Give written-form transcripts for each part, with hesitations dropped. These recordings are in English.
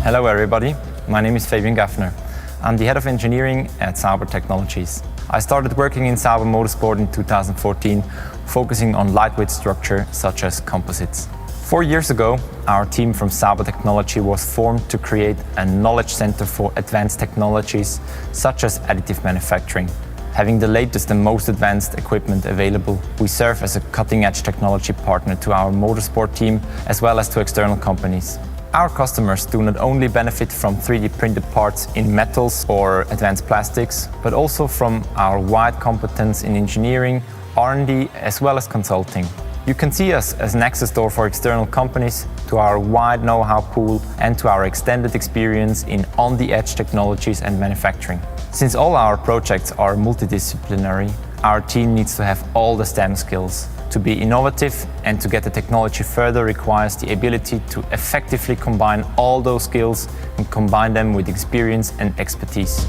Hello everybody, my name is Fabian Gafner. I'm the head of engineering at Sauber Technologies. I started working in Sauber Motorsport in 2014, focusing on lightweight structure such as composites. 4 years ago, our team from Sauber Technology was formed to create a knowledge center for advanced technologies such as additive manufacturing. Having the latest and most advanced equipment available, we serve as a cutting-edge technology partner to our motorsport team as well as to external companies. Our customers do not only benefit from 3D printed parts in metals or advanced plastics, but also from our wide competence in engineering, R&D, as well as consulting. You can see us as an access door for external companies to our wide know-how pool and to our extended experience in on-the-edge technologies and manufacturing. Since all our projects are multidisciplinary, our team needs to have all the STEM skills. To be innovative and to get the technology further requires the ability to effectively combine all those skills and combine them with experience and expertise.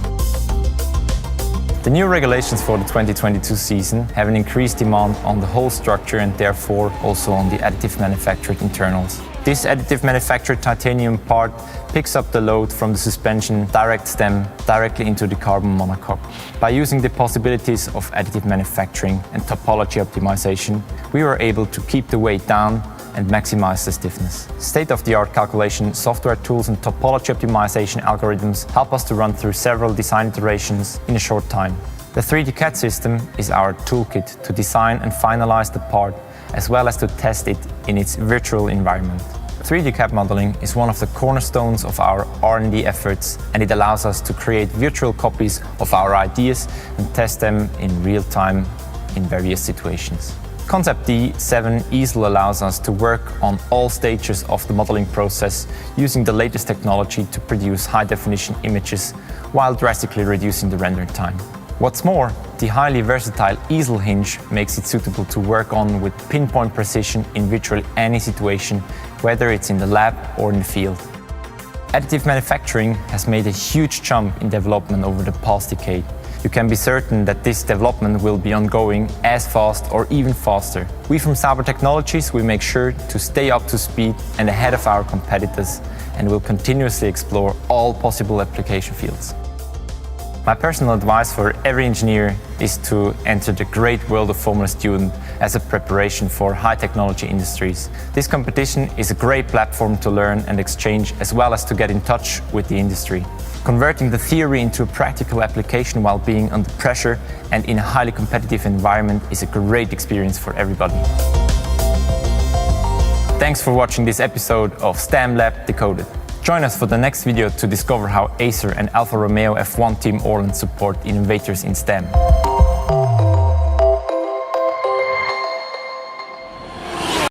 The new regulations for the 2022 season have an increased demand on the whole structure and therefore also on the additive manufactured internals. This additive manufactured titanium part picks up the load from the suspension direct stem directly into the carbon monocoque. By using the possibilities of additive manufacturing and topology optimization, we were able to keep the weight down and maximize the stiffness. State-of-the-art calculation software tools and topology optimization algorithms help us to run through several design iterations in a short time. The 3D CAD system is our toolkit to design and finalize the part, as well as to test it in its virtual environment. 3D CAD modeling is one of the cornerstones of our R&D efforts, and it allows us to create virtual copies of our ideas and test them in real time in various situations. Concept D7 easily allows us to work on all stages of the modeling process using the latest technology to produce high-definition images while drastically reducing the rendering time. What's more, the highly versatile easel hinge makes it suitable to work on with pinpoint precision in virtually any situation, whether it's in the lab or in the field. Additive manufacturing has made a huge jump in development over the past decade. You can be certain that this development will be ongoing as fast or even faster. We from Sauber Technologies will make sure to stay up to speed and ahead of our competitors and will continuously explore all possible application fields. My personal advice for every engineer is to enter the great world of Formula Student as a preparation for high technology industries. This competition is a great platform to learn and exchange as well as to get in touch with the industry. Converting the theory into a practical application while being under pressure and in a highly competitive environment is a great experience for everybody. Thanks for watching this episode of STEM Lab Decoded. Join us for the next video to discover how Acer and Alfa Romeo F1 Team Orland support innovators in STEM.